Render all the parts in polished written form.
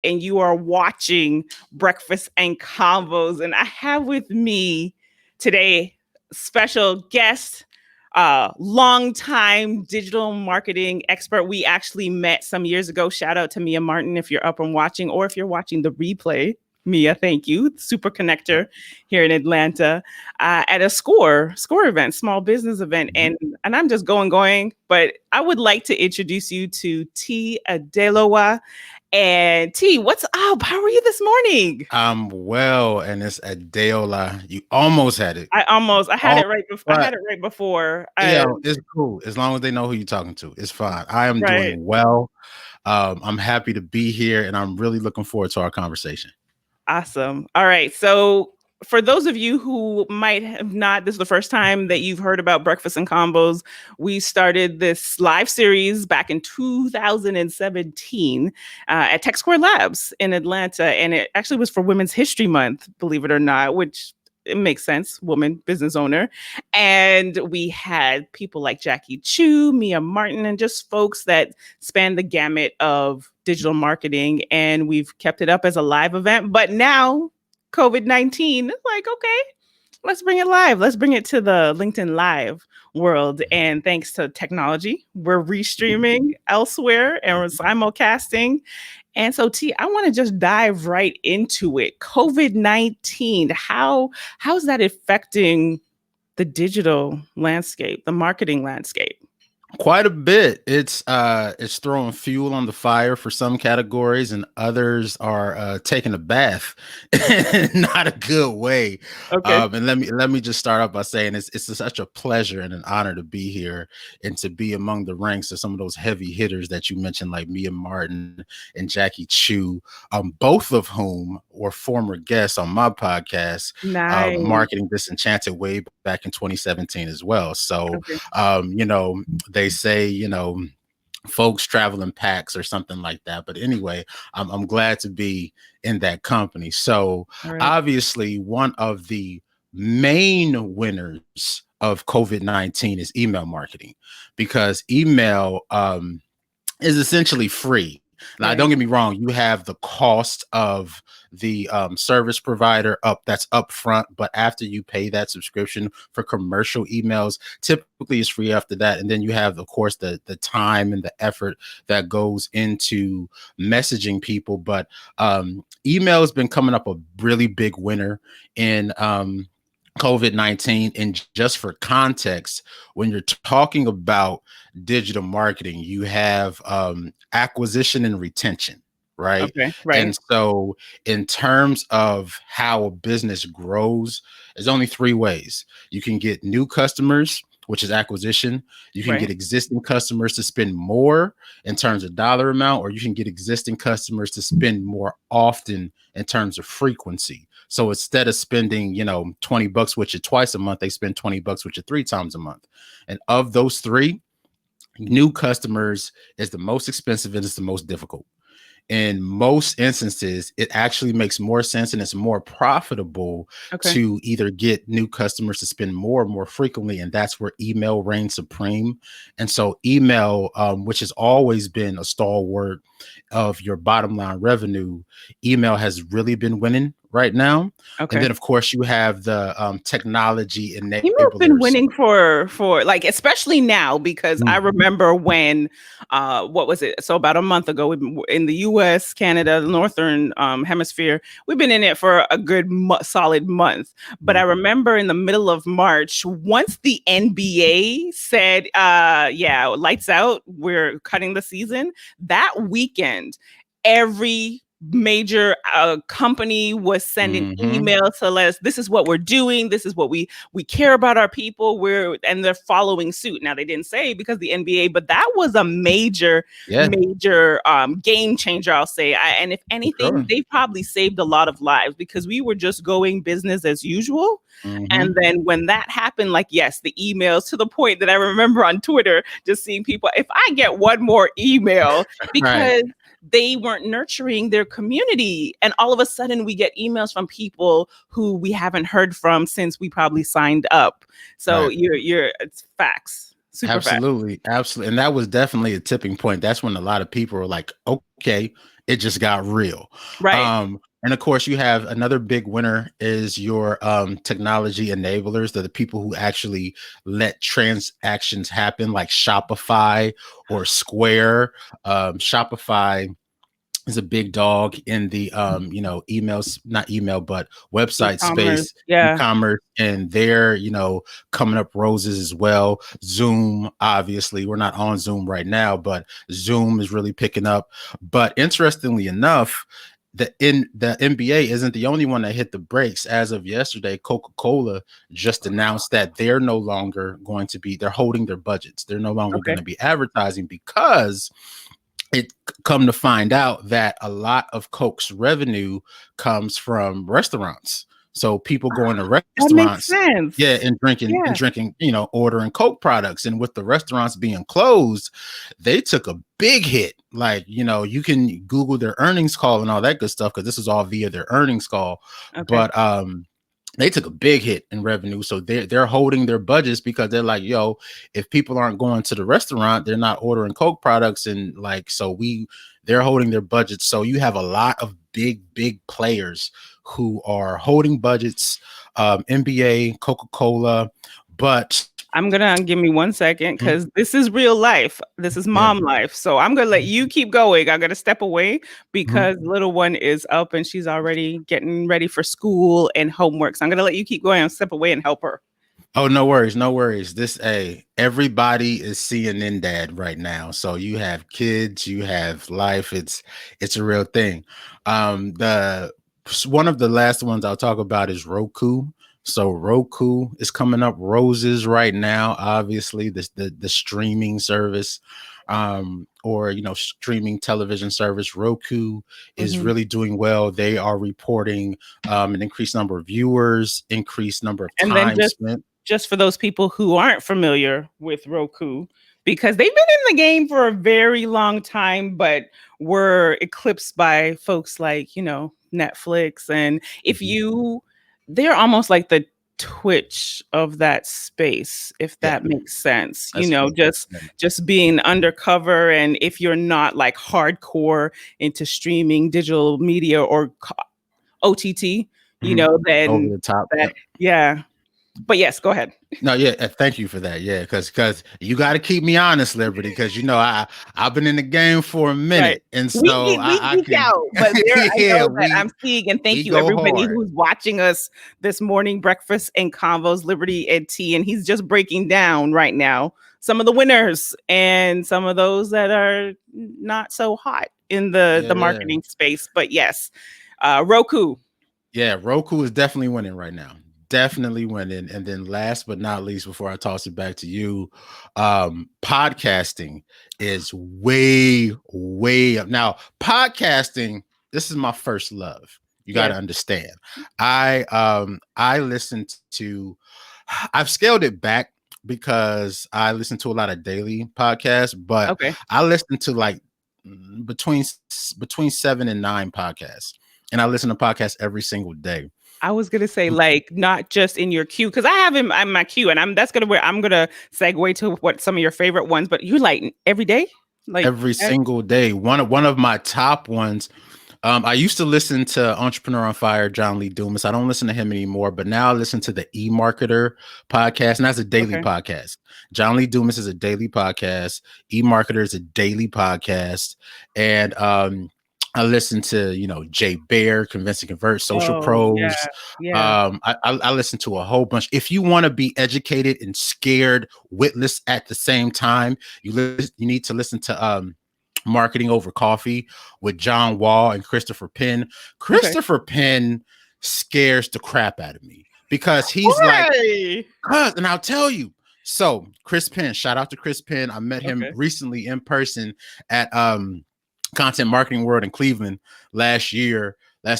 and you are watching Breakfast and Combos. And I have with me today special guest, longtime digital marketing expert. We actually met some years ago. Shout out to Mia Martin if you're up and watching, or if you're watching the replay. Mia, thank you. Super connector here in Atlanta at a score event, small business event, and I'm just going. But I would like to introduce you to T. Adelowa. And T, what's up? How are you this morning? I'm well, and it's Adeola. You almost had it. I had All it right before. I right. had it right before. Yeah, it's cool. As long as they know who you're talking to, it's fine. I am Right. doing well. I'm happy to be here, and I'm really looking forward to our conversation. Awesome. All right. So, for those of you who might have not, this is the first time that you've heard about Breakfast and Combos. We started this live series back in 2017 at Tech Square Labs in Atlanta. And it actually was for Women's History Month, believe it or not, which it makes sense, woman business owner. And we had people like Jackie Chu, Mia Martin, and just folks that span the gamut of digital marketing. And we've kept it up as a live event. But now, COVID-19, it's like, okay, let's bring it live. Let's bring it to the LinkedIn Live world. And thanks to technology, we're restreaming elsewhere and we're simulcasting. And so, T, I want to just dive right into it. COVID-19, how's that affecting the digital landscape, the marketing landscape? Quite a bit. It's throwing fuel on the fire for some categories, and others are taking a bath in not a good way. Okay. And let me just start off by saying it's such a pleasure and an honor to be here and to be among the ranks of some of those heavy hitters that you mentioned, like Mia Martin and Jackie Chu, both of whom were former guests on my podcast, Nice. Marketing Disenchanted, way back in 2017 as well. So, Okay. They say, folks travel in packs or something like that. But anyway, I'm glad to be in that company. So All right. obviously, one of the main winners of COVID-19 is email marketing, because email is essentially free. Now, Right. don't get me wrong, you have the cost of the service provider that's up front, but after you pay that subscription for commercial emails, typically it's free after that. And then you have, of course, the time and the effort that goes into messaging people. But email has been coming up a really big winner in COVID-19. And just for context, when you're talking about digital marketing, you have acquisition and retention, right? Okay. Right. And so in terms of how a business grows, there's only three ways. You can get new customers, which is acquisition. You can Right. get existing customers to spend more in terms of dollar amount, or you can get existing customers to spend more often in terms of frequency. So instead of spending, $20 with you twice a month, they spend $20 with you 3 times a month. And of those three, new customers is the most expensive and it's the most difficult. In most instances, it actually makes more sense and it's more profitable Okay. to either get new customers to spend more frequently. And that's where email reigns supreme. And so email, which has always been a stalwart of your bottom line revenue, email has really been winning right now. Okay. And then, of course, you have the technology Email's been enablers. winning for like, especially now, because I remember when what was it, so about a month ago in the US, Canada, the northern hemisphere, we've been in it for a good solid month. But I remember in the middle of March, once the NBA said yeah, lights out, we're cutting the season, that weekend every major company was sending emails to let us, this is what we're doing, this is what we care about our people, and they're following suit. Now, they didn't say because the NBA, but that was a major game changer, I'll say. And if anything, they probably saved a lot of lives, because we were just going business as usual. And then when that happened, like, yes, the emails, to the point that I remember on Twitter just seeing people, if I get one more email, because they weren't nurturing their community. And all of a sudden we get emails from people who we haven't heard from since we probably signed up. So it's facts. Absolutely. And that was definitely a tipping point. That's when a lot of people were like, okay, it just got real. Right. And of course, you have another big winner is your technology enablers, the people who actually let transactions happen, like Shopify or Square. Shopify is a big dog in the emails, not email, but website E-commerce. space, Yeah. e-commerce, and they're coming up roses as well. Zoom, obviously, we're not on Zoom right now, but Zoom is really picking up. But interestingly enough, the NBA isn't the only one that hit the brakes. As of yesterday, Coca-Cola just announced that they're no longer going to be, they're holding their budgets. They're no longer going Okay. to be advertising because it come to find out that a lot of Coke's revenue comes from restaurants. So people going to That makes restaurants, yeah, sense. and Yeah. drinking, ordering Coke products. And with the restaurants being closed, they took a big hit. Like, you can Google their earnings call and all that good stuff because this is all via their earnings call. Okay. But they took a big hit in revenue. So they're holding their budgets because they're like, yo, if people aren't going to the restaurant, they're not ordering Coke products. And like, they're holding their budgets. So you have a lot of big players who are holding budgets, NBA, Coca-Cola, but I'm gonna give me 1 second because this is real life. This is yeah. mom life. So I'm gonna let you keep going. I'm gonna step away because Mhm. little one is up and she's already getting ready for school and homework. So I'm gonna let you keep going and step away and help her. Oh, no worries, no worries. Everybody is CNN dad right now. So you have kids, you have life. It's a real thing. The One of the last ones I'll talk about is Roku. So Roku is coming up roses right now. Obviously, the streaming service, or streaming television service. Roku is Mhm. really doing well. They are reporting an increased number of viewers, increased number of And then time spent. just for those people who aren't familiar with Roku, because they've been in the game for a very long time, but were eclipsed by folks like, Netflix. And if Mhm. you, they're almost like the Twitch of that space, if Yeah, that makes sense, that's good. Yeah. just being undercover. And if you're not like hardcore into streaming digital media or OTT, Mhm. Over then the top. that, Yep. yeah. But yes, go ahead. No, yeah, thank you for that. Yeah, because you got to keep me honest, Liberty, because I've been in the game for a Right. minute, and We so geek, we I geek can, out, but there I yeah, know that I'm seeing, and thank we you go everybody hard. who's watching us this morning, breakfast and convos, Liberty and Tea, and he's just breaking down right now some of the winners and some of those that are not so hot in the Yeah, marketing space. But yes, Roku. yeah, Roku is definitely winning right now. Definitely winning. And then last but not least, before I toss it back to you, podcasting is way up. Now, podcasting, this is my first love. You got to Yes. understand. I listened to I've scaled it back because I listen to a lot of daily podcasts, but Okay. I listen to like between 7 and 9 podcasts, and I listen to podcasts every single day. I was gonna say, like, not just in your queue, because I have him in my queue, and that's gonna where I'm gonna segue to what some of your favorite ones. But you like every day, like Every single day. One of my top ones. I used to listen to Entrepreneur on Fire, John Lee Dumas. I don't listen to him anymore, but now I listen to the eMarketer podcast, and that's a daily okay, podcast. John Lee Dumas is a daily podcast. eMarketer is a daily podcast, and I listen to Jay Bear, Convince and Convert, Social oh yeah, Pros. yeah, I listen to a whole bunch. If you want to be educated and scared, witless at the same time, you need to listen to Marketing Over Coffee with John Wall and Christopher Penn. okay. Christopher Penn scares the crap out of me because he's like, Why? and I'll tell you. So Chris Penn, shout out to Chris Penn. I met him Okay, recently in person at Content Marketing World in Cleveland last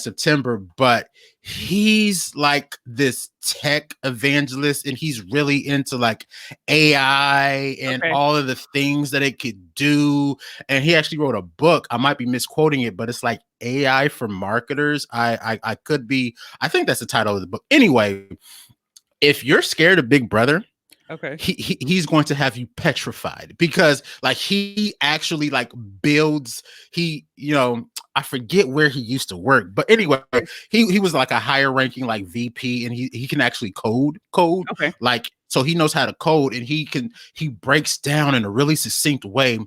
September, but he's like this tech evangelist and he's really into like AI and okay, all of the things that it could do. And he actually wrote a book. I might be misquoting it, but it's like AI for marketers. I could be, I think that's the title of the book. Anyway, if you're scared of Big Brother, okay. he's going to have you petrified because like he actually like builds I forget where he used to work, but anyway, he was like a higher ranking like VP, and he can actually code Okay. like, so he knows how to code, and he breaks down in a really succinct way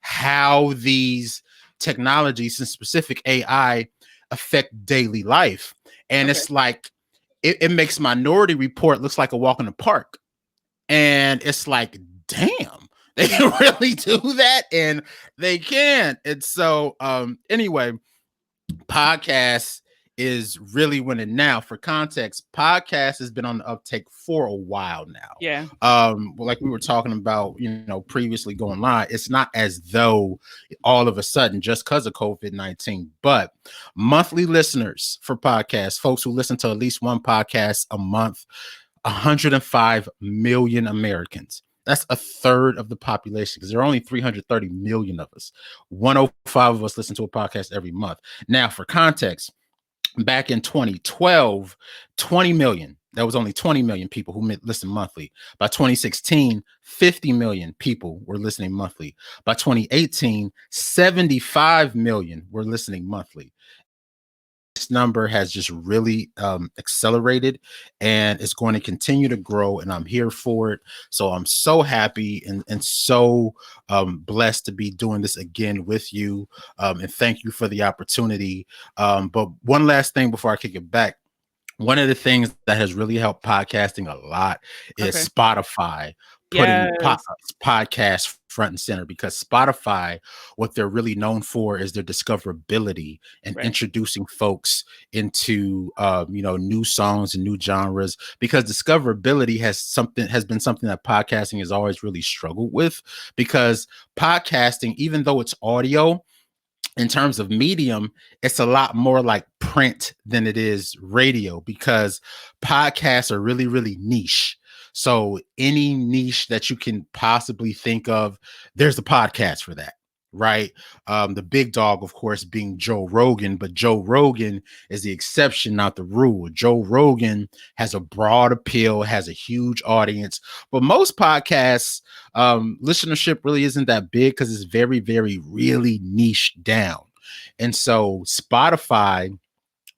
how these technologies and specific AI affect daily life. And Okay. it's like it makes Minority Report looks like a walk in the park. And it's like, damn, they can really do that, and they can. And so anyway, podcast is really winning now. For context, podcast has been on the uptake for a while now. Yeah. Like we were talking about, previously going live, it's not as though all of a sudden just because of COVID-19, but monthly listeners for podcasts, folks who listen to at least one podcast a month, 105 million Americans. That's a third of the population, because there are only 330 million of us. 105 of us listen to a podcast every month. Now, for context, back in 2012, 20 million. That was only 20 million people who listened monthly. By 2016, 50 million people were listening monthly. By 2018, 75 million were listening monthly. This number has just really accelerated, and it's going to continue to grow, and I'm here for it. So I'm so happy and so blessed to be doing this again with you, and thank you for the opportunity. But one last thing before I kick it back. One of the things that has really helped podcasting a lot is Spotify putting podcasts front and center, because Spotify, what they're really known for is their discoverability and introducing folks into new songs and new genres, because discoverability has been something that podcasting has always really struggled with, because podcasting, even though it's audio, in terms of medium, it's a lot more like print than it is radio, because podcasts are really, really niche. So any niche that you can possibly think of, there's a podcast for that, right? The big dog, of course, being Joe Rogan, but Joe Rogan is the exception, not the rule. Joe Rogan has a broad appeal, has a huge audience, but most podcasts, listenership really isn't that big, because it's very, very, really niche down. And so Spotify,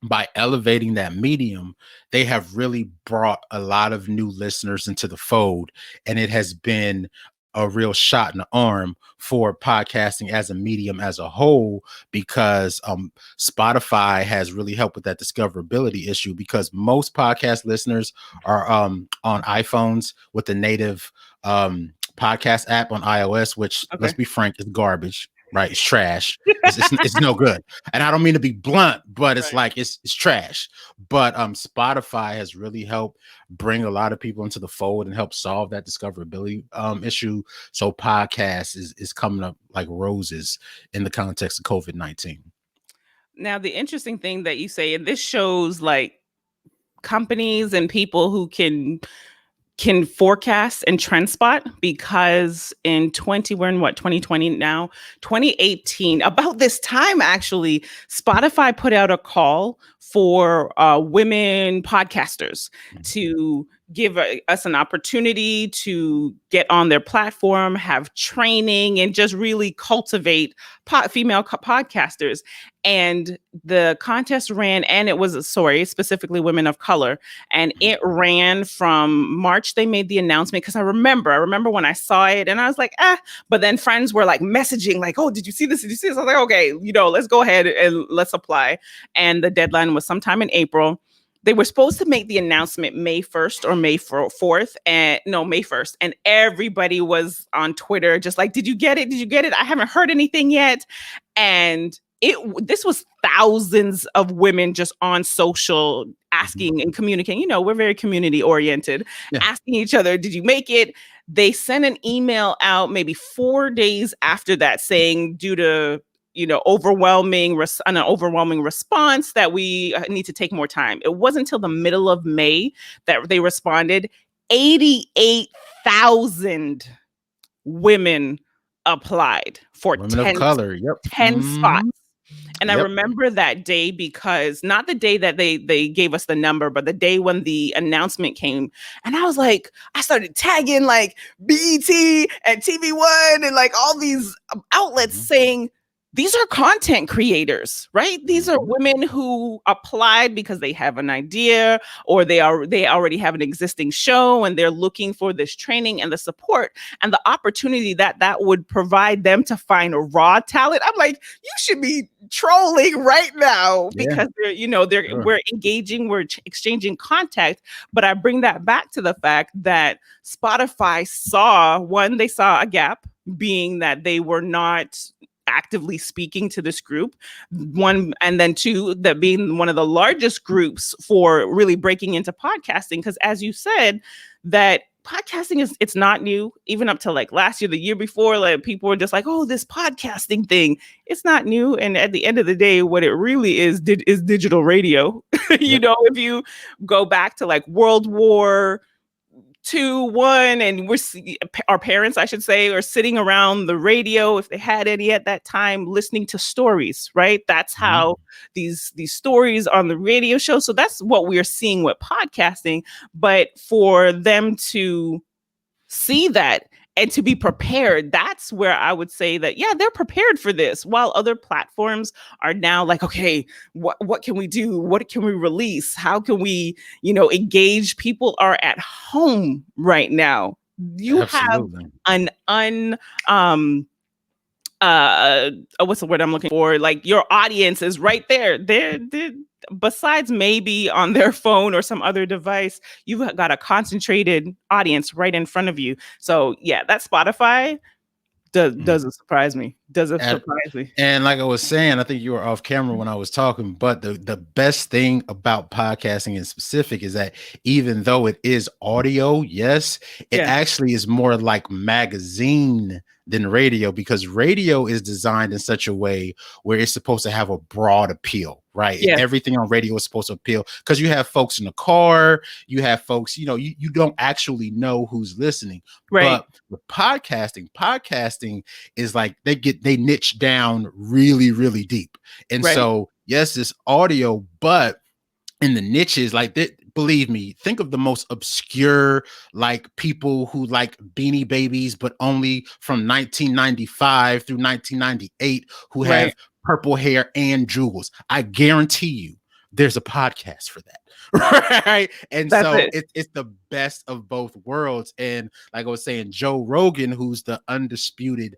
by elevating that medium, they have really brought a lot of new listeners into the fold, and it has been a real shot in the arm for podcasting as a medium as a whole, because Spotify has really helped with that discoverability issue, because most podcast listeners are on iPhones with the native podcast app on iOS, which, let's be frank, is garbage. Right, it's trash. It's no good. And I don't mean to be blunt, but it's like it's trash. But Spotify has really helped bring a lot of people into the fold and help solve that discoverability issue. So podcast is coming up like roses in the context of COVID-19. Now, the interesting thing that you say, and this shows like companies and people who can forecast and trend spot, because we're in what, 2020 now, 2018, about this time, actually, Spotify put out a call for women podcasters to give us an opportunity to get on their platform, have training, and just really cultivate female podcasters. And the contest ran, and it was, specifically women of color. And it ran from March. They made the announcement, because I remember when I saw it, and I was like, but then friends were like messaging like, oh, did you see this? Did you see this? I was like, okay, let's go ahead and let's apply. And the deadline was sometime in April. They were supposed to make the announcement May 1st or May 4th, and no, May 1st. And everybody was on Twitter just like, did you get it? Did you get it? I haven't heard anything yet. And this was thousands of women just on social asking and communicating. We're very community oriented, asking each other, did you make it? They sent an email out maybe 4 days after that saying, due to an overwhelming response, that we need to take more time. It wasn't until the middle of May that they responded. 88,000 women applied for women of color. 10 spots. And I remember that day, because not the day that they gave us the number, but the day when the announcement came. And I was like, I started tagging like BET and TV One and like all these outlets saying, these are content creators, right? These are Mhm. women who applied because they have an idea, or they already have an existing show, and they're looking for this training and the support and the opportunity that that would provide them to find a raw talent. I'm like, you should be trolling right now, Yeah, because they're sure. we're engaging, we're exchanging contact. But I bring that back to the fact that Spotify they saw a gap, being that they were not actively speaking to this group, one, and then two, that being one of the largest groups for really breaking into podcasting. Because as you said, that podcasting it's not new. Even up to like last year, the year before, like people were just like, oh, this podcasting thing, it's not new. And at the end of the day, what it really is digital radio. Yep. If you go back to like World War two, one, and our parents, I should say, are sitting around the radio, if they had any at that time, listening to stories, right? That's Mhm. how these stories on the radio show. So that's what we're seeing with podcasting. But for them to see that and to be prepared, that's where I would say that, yeah, they're prepared for this, while other platforms are now like, okay, what can we do, what can we release, how can we engage? People are at home right now. You have Absolutely. an what's the word I'm looking for, like your audience is right there. They're besides maybe on their phone or some other device, you've got a concentrated audience right in front of you. So yeah, that Spotify Mhm. doesn't surprise me. Doesn't And, surprise me. and like I was saying, I think you were off camera when I was talking, but the best thing about podcasting in specific is that even though it is audio, yes, it Yeah. actually is more like magazine than radio, because radio is designed in such a way where it's supposed to have a broad appeal, right? Yeah. Everything on radio is supposed to appeal because you have folks in the car, you have folks, you don't actually know who's listening. Right. But with podcasting is like they niche down really, really deep. And Right. so, yes, it's audio, but in the niches, like that, believe me, think of the most obscure, like people who like Beanie Babies, but only from 1995 through 1998, who Right. have purple hair and jewels. I guarantee you there's a podcast for that. Right. And That's so it. it's the best of both worlds. And like I was saying, Joe Rogan, who's the undisputed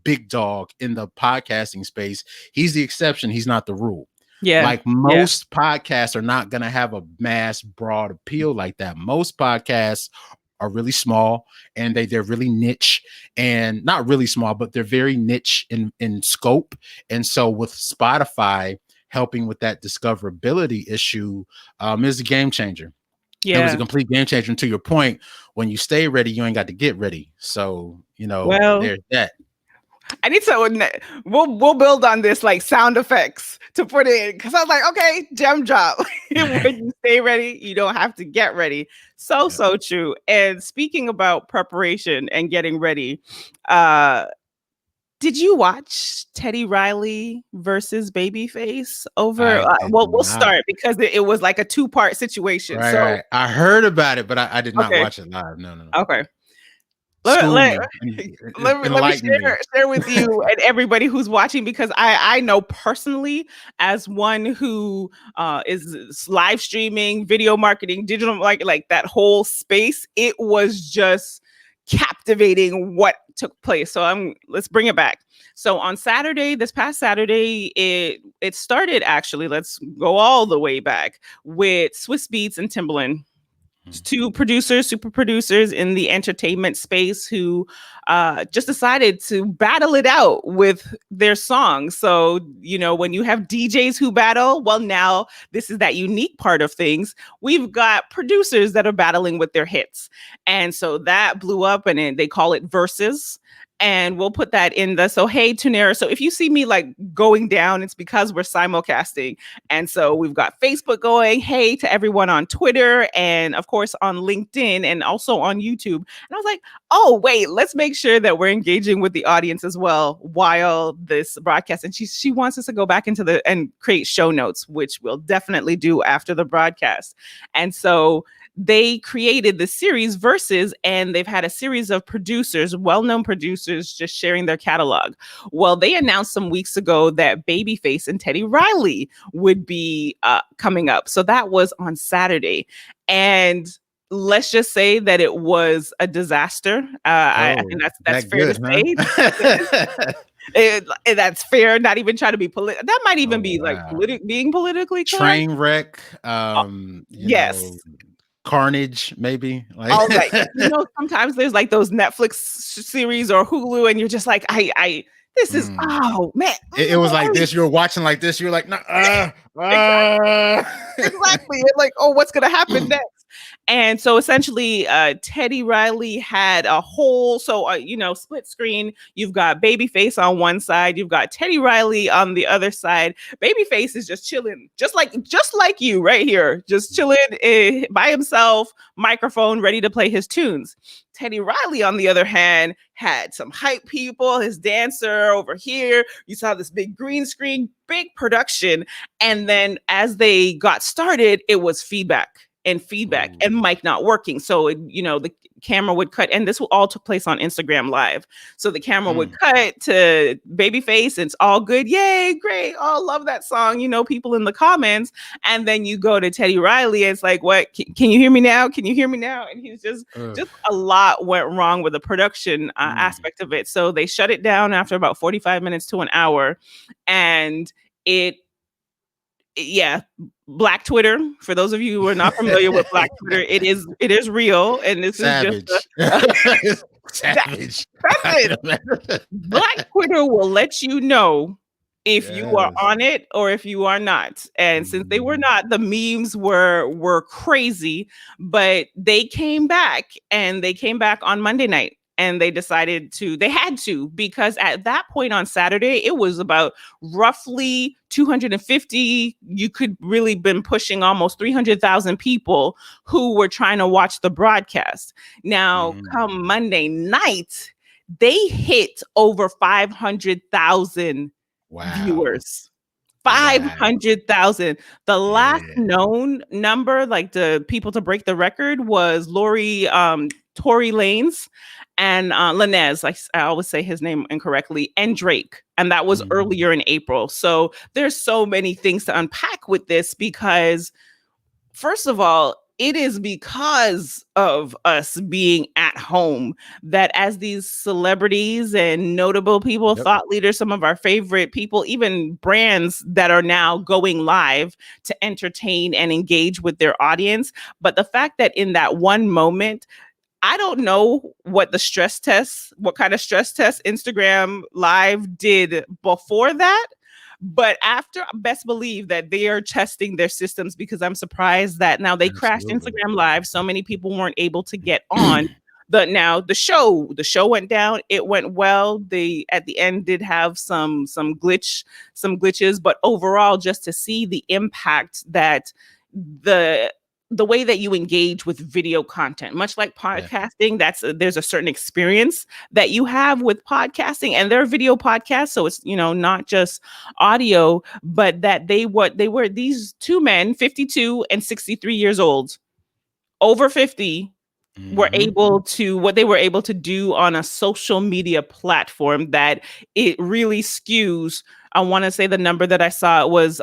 big dog in the podcasting space, he's the exception. He's not the rule. Yeah. Like Yeah. most podcasts are not going to have a mass broad appeal like that. Most podcasts are really small, and they're really niche, and not really small, but they're very niche in scope. And so with Spotify helping with that discoverability issue, is a game changer. It was a Yeah. complete game changer. And to your point, when you stay ready, you ain't got to get ready. So, Well, there's that. I need to. We'll build on this, like sound effects to put in, because I was like, okay, gem drop. When you stay ready, you don't have to get ready. So Yeah. so true. And speaking about preparation and getting ready, uh, did you watch Teddy Riley versus Babyface over? I did Well, we'll not. start because it was like a two-part situation. Right, So right. I heard about it, but I did not okay, watch it live. No, no, no. okay. Let, School let, me. let me Enlighten me. share with you and everybody who's watching, because I know personally, as one who is live streaming, video marketing, digital, like that whole space, it was just captivating what took place. So let's bring it back. So on Saturday, this past Saturday, it started, actually, let's go all the way back, with Swiss Beats and Timbaland, two super producers in the entertainment space, who just decided to battle it out with their songs. So, when you have DJs who battle, well, now this is that unique part of things. We've got producers that are battling with their hits. And so that blew up, and they call it Versus. And we'll put that in so hey, Tunera. So if you see me like going down, it's because we're simulcasting. And so we've got Facebook going, hey, to everyone on Twitter, and of course on LinkedIn, and also on YouTube. And I was like, oh, wait, let's make sure that we're engaging with the audience as well while this broadcast. And she wants us to go back and create show notes, which we'll definitely do after the broadcast. And so they created the series Versus, and they've had a series of producers, well-known producers, just sharing their catalog. Well, they announced some weeks ago that Babyface and Teddy Riley would be coming up. So that was on Saturday. And let's just say that it was a disaster. I think that's that fair to good, say. huh? That's fair. Not even trying to be political. That might even Oh, be like wow. being politically correct. Train wreck, Yes. carnage, maybe. All right. Sometimes there's like those Netflix series or Hulu, and you're just like, this is, oh man. It was like this. You were watching like this. You were like, no, exactly. It's like, oh, what's going to happen next? And so essentially, Teddy Riley had a whole, split screen. You've got Babyface on one side, you've got Teddy Riley on the other side. Babyface is just chilling, just like you right here, just chilling by himself, microphone ready to play his tunes. Teddy Riley, on the other hand, had some hype people, his dancer over here. You saw this big green screen, big production. And then as they got started, it was feedback and mic not working. So, the camera would cut, and this all took place on Instagram Live. So the camera would cut to Babyface, and it's all good. Yay, great. Oh, love that song. People in the comments. And then you go to Teddy Riley, and it's like, what? Can you hear me now? Can you hear me now? And he's just a lot went wrong with the production aspect of it. So they shut it down after about 45 minutes to an hour. And Black Twitter. For those of you who are not familiar with Black Twitter, it is real, and this Savage. is just Savage. That's it. Black Twitter will let you know if you are on it or if you are not. And since they were not, the memes were crazy, but they came back on Monday night. And they decided they had to, because at that point on Saturday, it was about roughly 250. You could really been pushing almost 300,000 people who were trying to watch the broadcast. Now, come Monday night, they hit over 500,000 viewers. 500,000. The last known number, like the people to break the record, was Tory Lanez and Lanez, I always say his name incorrectly, and Drake. And that was earlier in April. So there's so many things to unpack with this, because first of all, it is because of us being at home that as these celebrities and notable people, thought leaders, some of our favorite people, even brands that are now going live to entertain and engage with their audience. But the fact that in that one moment, I don't know what kind of stress test Instagram Live did before that. But after, best believe that they are testing their systems, because I'm surprised that now they crashed Instagram Live. So many people weren't able to get on. The show went down. It went well. They at the end did have some glitches, but overall, just to see the impact that the way that you engage with video content, much like podcasting, there's a certain experience that you have with podcasting, and they're video podcasts. So it's, not just audio, but that they were these two men, 52 and 63 years old, over 50, were able to, what they were able to do on a social media platform that it really skews. I want to say the number that I saw, it was,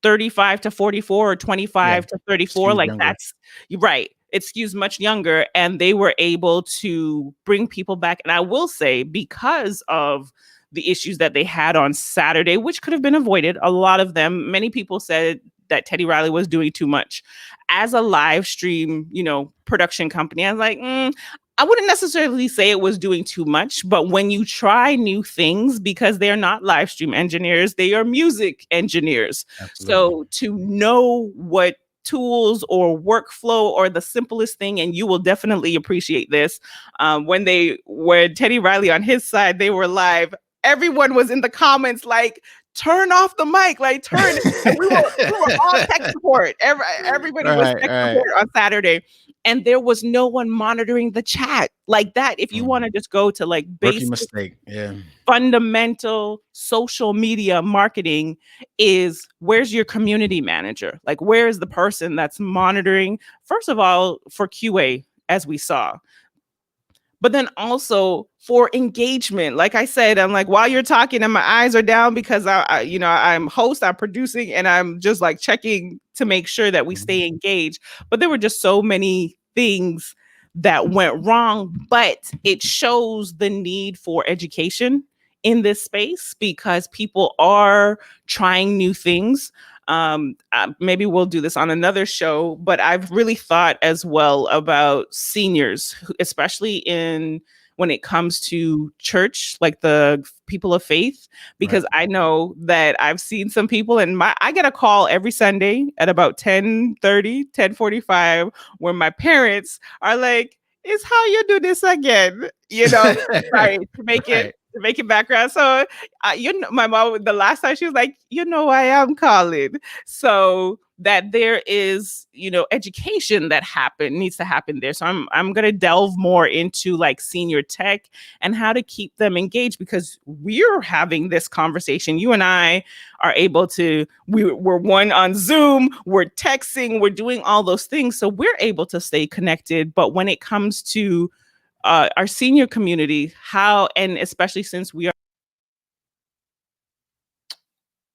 35 to 44 or 25 to 34. Like younger. That's right. It skews much younger, and they were able to bring people back. And I will say, because of the issues that they had on Saturday, which could have been avoided, a lot of them, many people said that Teddy Riley was doing too much. As a live stream, production company, I was like, I wouldn't necessarily say it was doing too much, but when you try new things, because they're not live stream engineers, they are music engineers. Absolutely. So to know what tools or workflow or the simplest thing, and you will definitely appreciate this, when Teddy Riley on his side, they were live, everyone was in the comments like, turn off the mic, like turn it. And we were all tech support. Everybody was tech support on Saturday. and there was no one monitoring the chat like that. If you want to just go to like Rookie basic mistake. Yeah. fundamental social media marketing, is where's your community manager? Like, where is the person that's monitoring, first of all, for QA, as we saw, but then also for engagement. Like I said, I'm like, while you're talking and my eyes are down because I'm host, I'm producing, and I'm just like checking to make sure that we stay engaged. But there were just so many things that went wrong, but it shows the need for education in this space because people are trying new things. Maybe we'll do this on another show, but I've really thought as well about seniors, especially in when it comes to church, like the people of faith, because I know that I've seen some people, and I get a call every Sunday at about 10:30, 10:45, where my parents are like, "Is how you do this again?" Right, to make it Right. to make it background. So, my mom, the last time she was like, I am calling. So that there is, education that needs to happen there. So I'm going to delve more into like senior tech and how to keep them engaged, because we're having this conversation. You and I are able to, we're one on Zoom, we're texting, we're doing all those things. So we're able to stay connected. But when it comes to our senior community, how, and especially since we are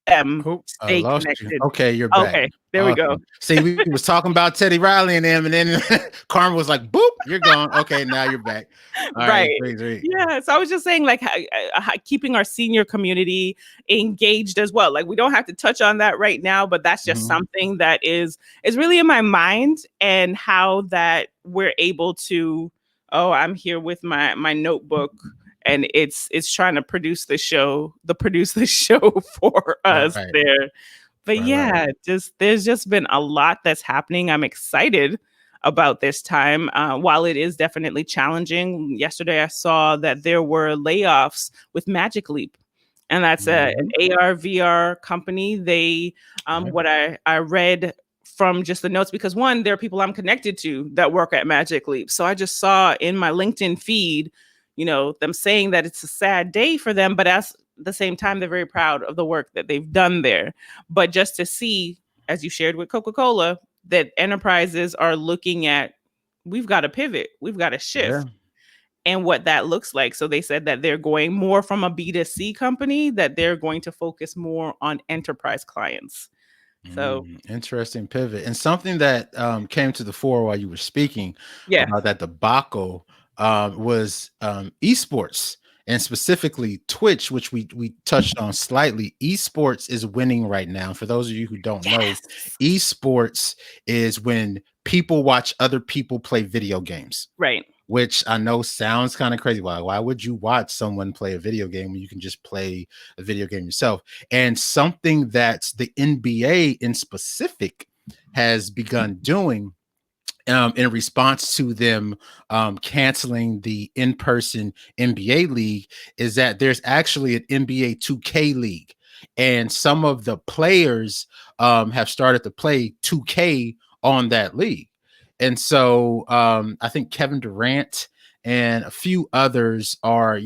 I stay lost you. connected. Okay, you're back. Okay, there we go. Awesome. See, we was talking about Teddy Riley and them, and then Carmen was like, "Boop, you're gone." Okay, now you're back. All right, Right. great. Yeah. So I was just saying, like, keeping our senior community engaged as well. Like, we don't have to touch on that right now, but that's just something that is really in my mind, and how that we're able to. Oh, I'm here with my notebook, and it's trying to produce the show for us Right. there. But Right. there's just been a lot that's happening. I'm excited about this time. While it is definitely challenging, yesterday I saw that there were layoffs with Magic Leap, and that's an AR VR company. They, what I read from just the notes, because one, there are people I'm connected to that work at Magic Leap. So I just saw in my LinkedIn feed, them saying that it's a sad day for them, but at the same time, they're very proud of the work that they've done there. But just to see, as you shared with Coca-Cola, that enterprises are looking at, we've got to pivot, we've got to shift, and what that looks like. So they said that they're going more from a B2C company, that they're going to focus more on enterprise clients. So Interesting pivot, and something that came to the fore while you were speaking yeah, about that debacle was esports, and specifically Twitch, which we touched on slightly. Esports is winning right now. For those of you who don't know, esports is when people watch other people play video games. right. Which I know sounds kind of crazy. Why would you watch someone play a video game when you can just play a video game yourself? And something that the NBA in specific has begun doing in response to them canceling the in-person NBA league is that there's actually an NBA 2K league. And some of the players have started to play 2K on that league. And so I think Kevin Durant and a few others are,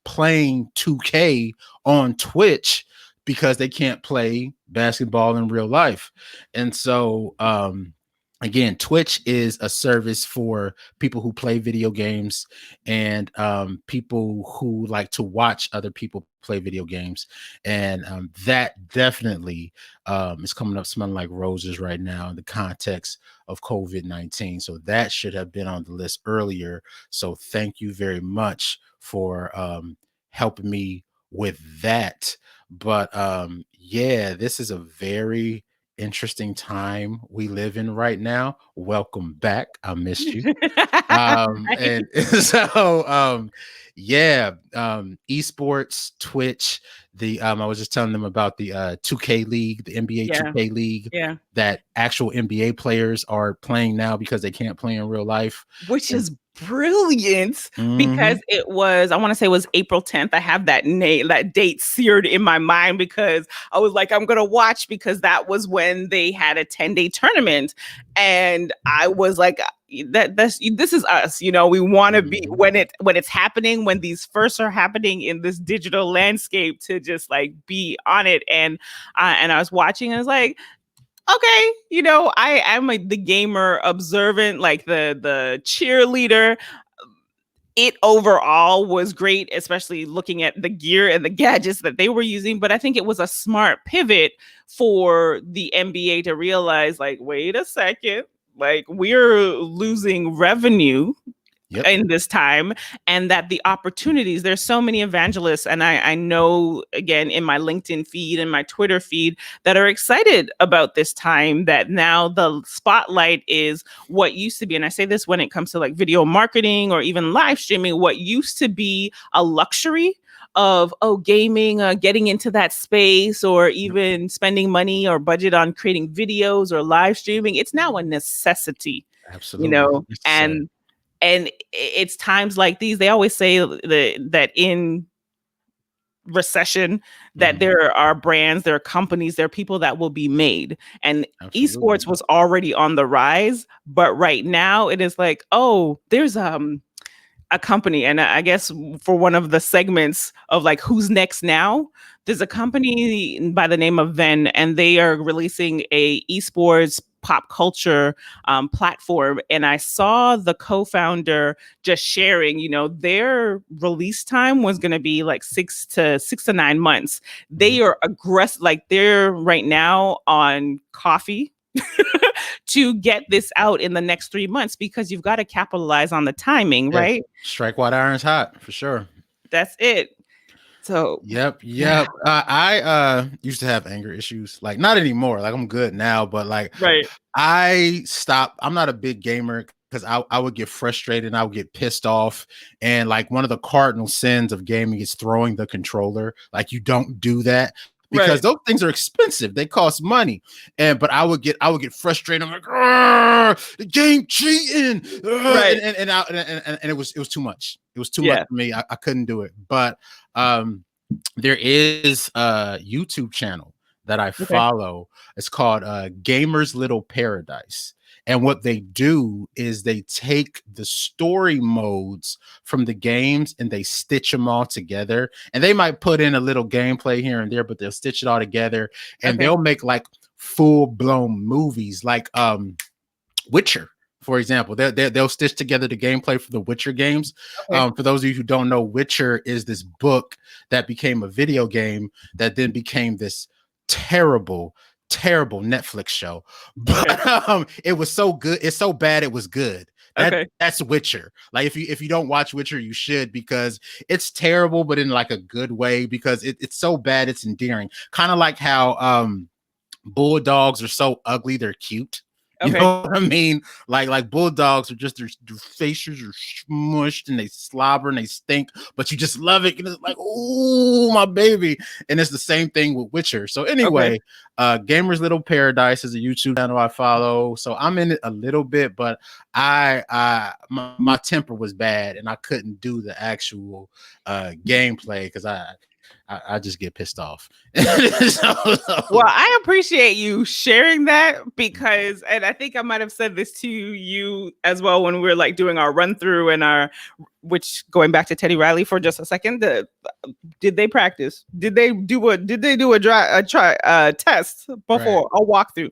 playing 2K on Twitch because they can't play basketball in real life. And so again, Twitch is a service for people who play video games and people who like to watch other people play video games. And that definitely is coming up smelling like roses right now in the context of COVID-19. So that should have been on the list earlier. So thank you very much for helping me with that. But this is a very interesting time we live in right now. Welcome back. I missed you. And so esports, Twitch, I was just telling them about the 2K league, the NBA 2K league, that actual NBA players are playing now because they can't play in real life, which is brilliant, because it was, I want to say it was April 10th. I have that date seared in my mind, because I was like, I'm going to watch, because that was when they had a 10-day tournament. And I was like, this is us, we want to be when it's happening, when these first are happening in this digital landscape, to just like be on it. And I was watching and I was like, okay, I'm like the gamer observant, like the cheerleader. It overall was great, especially looking at the gear and the gadgets that they were using. But I think it was a smart pivot for the NBA to realize, like, wait a second, like, we're losing revenue in this time, and that the opportunities, there's so many evangelists, and I know, again, in my LinkedIn feed and my Twitter feed, that are excited about this time, that now the spotlight is what used to be, and I say this when it comes to like video marketing or even live streaming, what used to be a luxury of gaming, getting into that space, or even spending money or budget on creating videos or live streaming, it's now a necessity. Absolutely. And it's times like these, they always say that in recession, that there are brands, there are companies, there are people that will be made. And esports was already on the rise, but right now it is like, there's a company, and I guess for one of the segments of like who's next now, there's a company by the name of Venn, and they are releasing a esports pop culture platform. And I saw the co-founder just sharing, their release time was going to be like 6 to 9 months. They are aggressive, like they're right now on coffee to get this out in the next 3 months, because you've got to capitalize on the timing, right? Strike while the iron's hot, for sure. That's it. So yep. I used to have anger issues, like not anymore. Like I'm good now, but like I stopped. I'm not a big gamer because I would get frustrated and I would get pissed off. And like one of the cardinal sins of gaming is throwing the controller. Like you don't do that, because those things are expensive. They cost money. But I would get frustrated. I'm like, the game cheating. And it was too much. It was too much for me. I couldn't do it. But there is a YouTube channel that I follow. It's called Gamers Little Paradise. And what they do is they take the story modes from the games and they stitch them all together. And they might put in a little gameplay here and there, but they'll stitch it all together. And they'll make like full-blown movies, like Witcher, for example. They'll stitch together the gameplay for the Witcher games. For those of you who don't know, Witcher is this book that became a video game that then became this terrible Netflix show, but it was so good. It's so bad it was good. That's Witcher. Like if you don't watch Witcher, you should, because it's terrible, but in like a good way, because it's so bad it's endearing. Kind of like how bulldogs are so ugly they're cute. You know what I mean? Like bulldogs are just, their faces are smushed and they slobber and they stink, but you just love it. And it's like, oh, my baby. And it's the same thing with Witcher. So anyway, Gamers Little Paradise is a YouTube channel I follow. So I'm in it a little bit, but my temper was bad and I couldn't do the actual gameplay because I just get pissed off. Well, I appreciate you sharing that, because, and I think I might have said this to you as well when we were like doing our run through and which, going back to Teddy Riley for just a second, did they practice? Did they do a test before a walkthrough?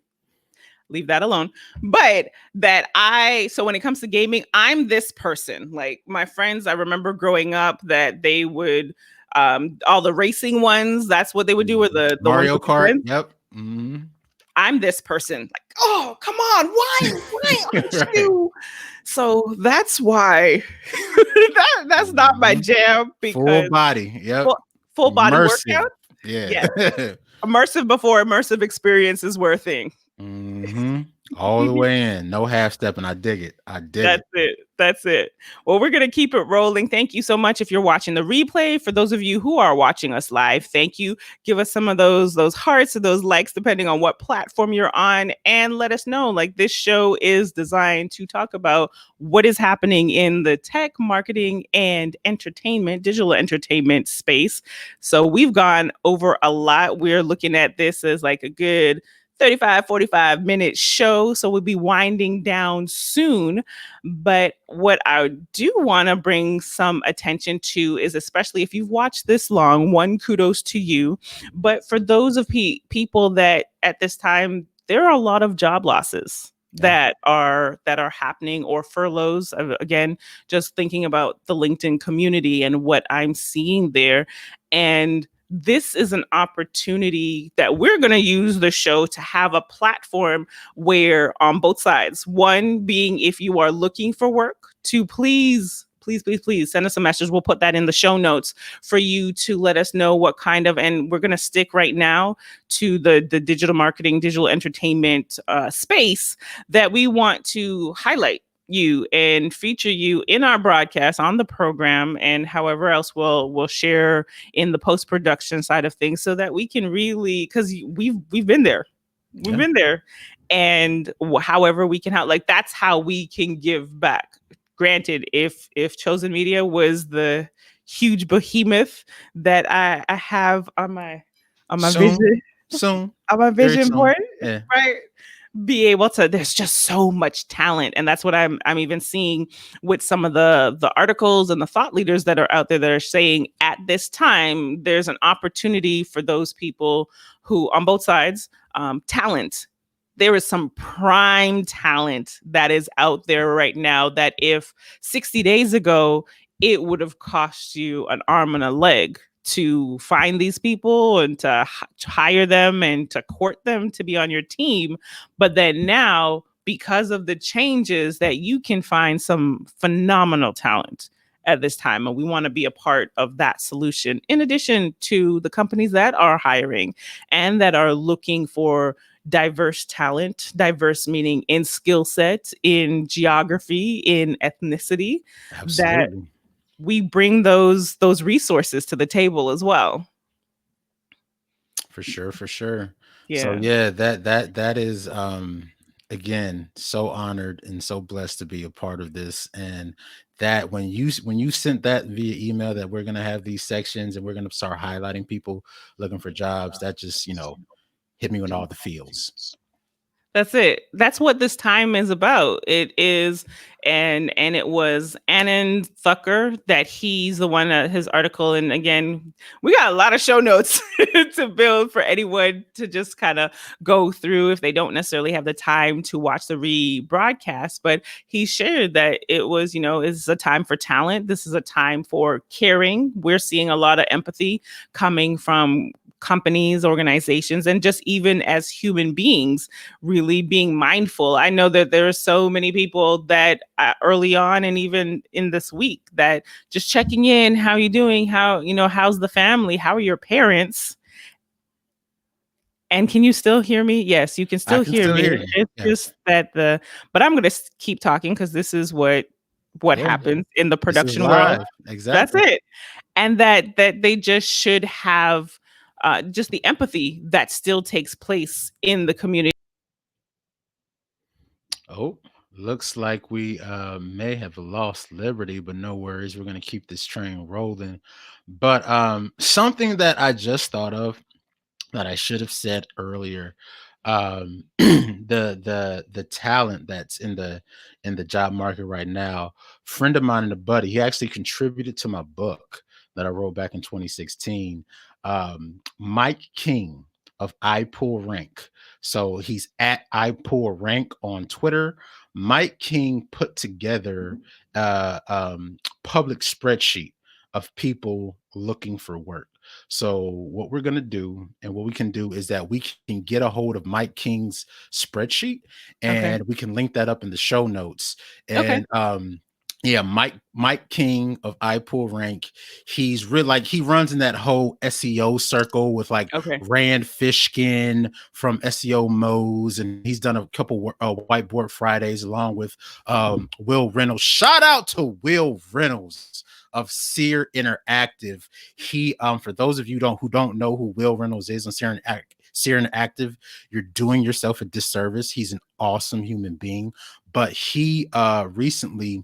Leave that alone. But so when it comes to gaming, I'm this person. Like my friends, I remember growing up that they would, all the racing ones, that's what they would do with the Mario Kart. Yep. I'm this person. Like, oh, come on. Why aren't you? So that's why that's not my jam. Because full body. Yep. Full body workout. Yeah. Immersive before immersive experience is worth thing. All the way in, no half stepping. I dig it. That's it. Well, we're gonna keep it rolling. Thank you so much if you're watching the replay. For those of you who are watching us live, thank you. Give us some of those hearts or those likes, depending on what platform you're on, and let us know. Like, this show is designed to talk about what is happening in the tech, marketing, and digital entertainment space. So we've gone over a lot. We're looking at this as like a good 35-45 minute show. So we'll be winding down soon. But what I do want to bring some attention to is, especially if you've watched this long, one, kudos to you. But for those of people that at this time, there are a lot of job losses Yeah. that are happening, or furloughs. Again, just thinking about the LinkedIn community and what I'm seeing there. And this is an opportunity that we're going to use the show to have a platform where, on both sides, one being if you are looking for work, to please send us a message. We'll put that in the show notes for you to let us know what kind of, and we're going to stick right now to the digital marketing, digital entertainment space that we want to highlight you and feature you in our broadcast, on the program, and however else we'll share in the post-production side of things, so that we can really, because we've been there. We've Yeah. been there. And however we can help, like, that's how we can give back. Granted, if Chosen Media was the huge behemoth that I have on my Soon, vision soon, on my very vision soon. board, Yeah. right? Be able to, there's just so much talent, and that's what I'm even seeing with some of the articles and the thought leaders that are out there that are saying at this time there's an opportunity for those people who, on both sides, talent. There is some prime talent that is out there right now that if 60 days ago it would have cost you an arm and a leg to find these people and to hire them and to court them to be on your team. But then now, because of the changes, that you can find some phenomenal talent at this time. And we want to be a part of that solution, in addition to the companies that are hiring and that are looking for diverse talent, diverse meaning in skill set, in geography, in ethnicity, that Absolutely. we bring those resources to the table as well. For sure, for sure. So Yeah. yeah, that is again, so honored and so blessed to be a part of this. And that when you sent that via email that we're gonna have these sections and we're gonna start highlighting people looking for jobs, that just, hit me with all the feels. That's it. That's what this time is about. It is, and it was Anand Thucker that he's the one, his article. And again, we got a lot of show notes to build for anyone to just kind of go through if they don't necessarily have the time to watch the rebroadcast. But he shared that it was, is a time for talent. This is a time for caring. We're seeing a lot of empathy coming from companies, organizations, and just even as human beings, really being mindful. I know that there are so many people that early on, and even in this week, that just checking in, how are you doing? How's the family? How are your parents? And can you still hear me? Yes, you can I still can hear still me. hear you. It's Yeah. just that but I'm going to keep talking because this is what Yeah. happens in the This is production world. live. That's Exactly. it. And that they just should have just the empathy that still takes place in the community. Oh, looks like we may have lost Liberty, but no worries. We're going to keep this train rolling. But something that I just thought of that I should have said earlier, the talent that's in the job market right now. Friend of mine and a buddy, he actually contributed to my book that I wrote back in 2016. Mike King of I Pull Rank. So he's at I Pull Rank on Twitter. Mike King put together public spreadsheet of people looking for work. So what we're going to do and what we can do is that we can get a hold of Mike King's spreadsheet Okay. and we can link that up in the show notes. Okay. And yeah, Mike King of I Pull Rank, he's really like he runs in that whole SEO circle with like Okay. Rand Fishkin from SEO Mo's, and he's done a couple whiteboard Fridays along with Will Reynolds. Shout out to Will Reynolds of Sear Interactive. He for those of you who don't know who Will Reynolds is on Sear Interactive, you're doing yourself a disservice. He's an awesome human being, but he recently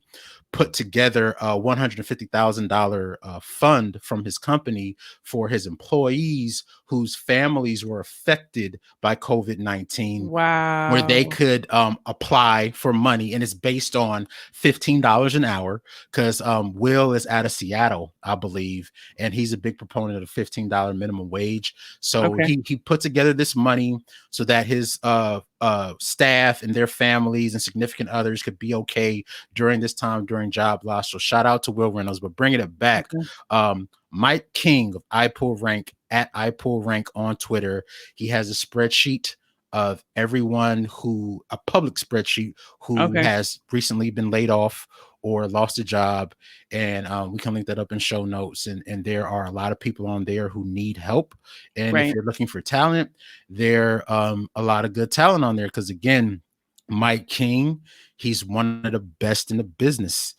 put together a $150,000 fund from his company for his employees whose families were affected by COVID-19, where they Wow. could apply for money, and it's based on $15 an hour, because Will is out of Seattle, I believe, and he's a big proponent of $15 minimum wage. So Okay. he put together this money so that his staff and their families and significant others could be okay during this time, during job loss. So shout out to Will Reynolds. But bringing it back, Okay. Mike King of iPullRank, at iPullRank on Twitter, he has a spreadsheet of everyone who, a public spreadsheet, who Okay. has recently been laid off or lost a job, and we can link that up in show notes. And there are a lot of people on there who need help, and if Right. you're looking for talent, there a lot of good talent on there, because again, Mike King, he's one of the best in the business.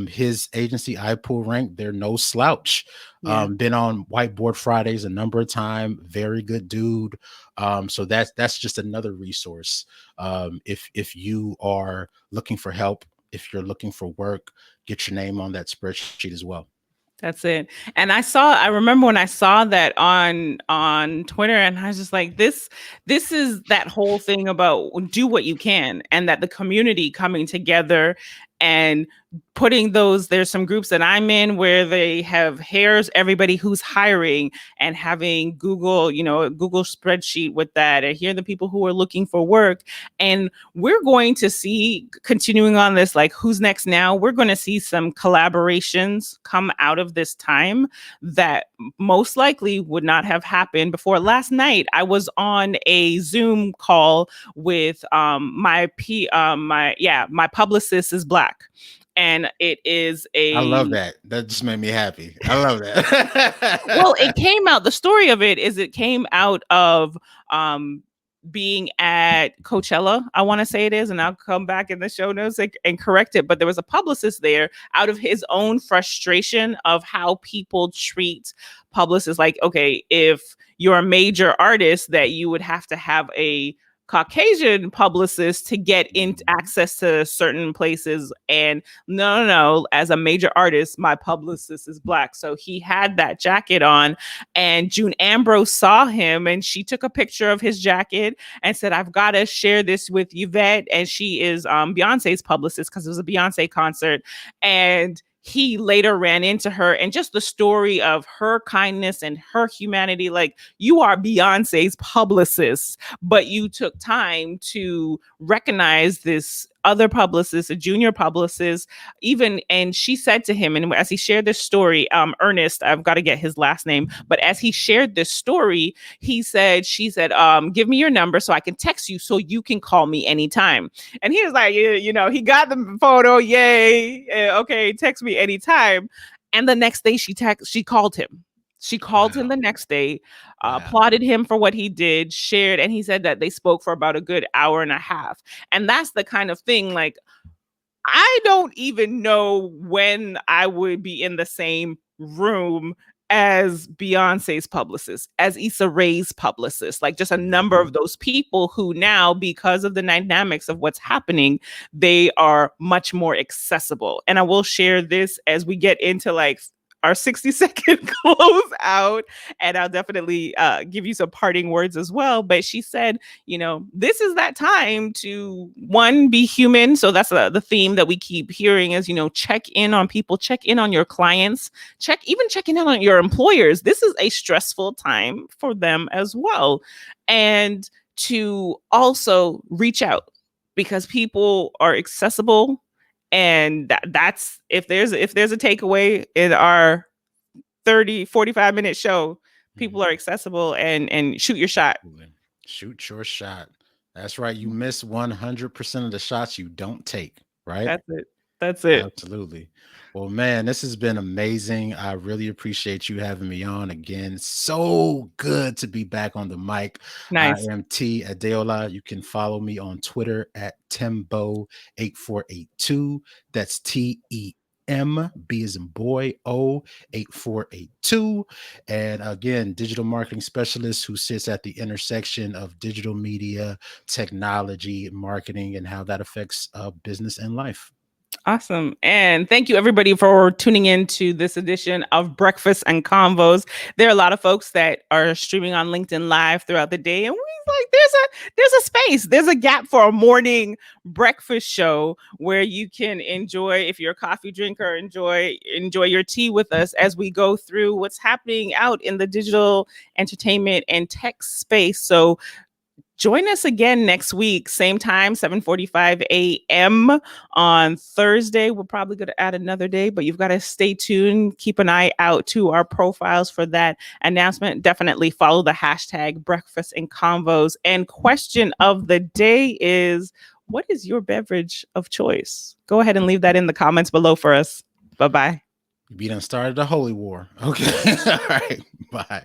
His agency iPullRank, they're no slouch. Yeah. Been on Whiteboard Fridays a number of times. Very good dude. So that's just another resource. If you are looking for help, if you're looking for work, get your name on that spreadsheet as well. That's it. And I remember when I saw that on Twitter, and I was just like, this is that whole thing about do what you can, and that the community coming together and putting those, there's some groups that I'm in where they have hairs, everybody who's hiring, and having Google, a Google spreadsheet with that, and here are the people who are looking for work. And we're going to see, continuing on this, like who's next now, we're going to see some collaborations come out of this time that most likely would not have happened before. Last night, I was on a Zoom call with my publicist is Black. And it is I love a that. That just made me happy. I love that. well, it came out. The story of it is it came out of being at Coachella, I want to say it is, and I'll come back in the show notes and correct it. But there was a publicist there out of his own frustration of how people treat publicists. Like, okay, if you're a major artist, that you would have to have a Caucasian publicist to get in access to certain places. And no, as a major artist, my publicist is Black. So he had that jacket on, and June Ambrose saw him, and she took a picture of his jacket and said, I've got to share this with Yvette. And she is Beyonce's publicist, because it was a Beyonce concert. And he later ran into her, and just the story of her kindness and her humanity. Like, you are Beyonce's publicist, but you took time to recognize this other publicist, a junior publicist, even. And she said to him, and as he shared this story, Ernest, I've got to get his last name, but as he shared this story, she said, give me your number so I can text you so you can call me anytime. And he was like, he got the photo. Yay. Okay. Text me anytime. And the next day she called him. She called him the next day, applauded him for what he did, shared, and he said that they spoke for about a good hour and a half. And that's the kind of thing, like, I don't even know when I would be in the same room as Beyonce's publicist, as Issa Rae's publicist, like just a number of those people who now, because of the dynamics of what's happening, they are much more accessible. And I will share this as we get into like our 60-second close out, and I'll definitely give you some parting words as well. But she said, this is that time to, one, be human. So that's the theme that we keep hearing is, check in on people, check in on your clients, checking in on your employers. This is a stressful time for them as well. And to also reach out, because people are accessible. And that's, if there's a takeaway in our 45-minute show, people are accessible, and shoot your shot. Shoot your shot. That's right. You miss 100% of the shots you don't take, right? That's it. Absolutely. Well, man, this has been amazing. I really appreciate you having me on again. So good to be back on the mic. Nice. I am T Adeola. You can follow me on Twitter at Tembo8482. That's TEMB as in boy, 8482. And again, digital marketing specialist who sits at the intersection of digital media, technology, marketing, and how that affects business and life. Awesome. And thank you everybody for tuning in to this edition of Breakfast and Convos. There are a lot of folks that are streaming on LinkedIn Live throughout the day. And we like there's a space, there's a gap for a morning breakfast show where you can enjoy, if you're a coffee drinker, enjoy your tea with us as we go through what's happening out in the digital entertainment and tech space. So join us again next week, same time, 7:45 a.m. on Thursday. We're probably going to add another day, but you've got to stay tuned. Keep an eye out to our profiles for that announcement. Definitely follow the hashtag Breakfast and Convos. And question of the day is, what is your beverage of choice? Go ahead and leave that in the comments below for us. Bye-bye. You done started a holy war. Okay. All right. Bye.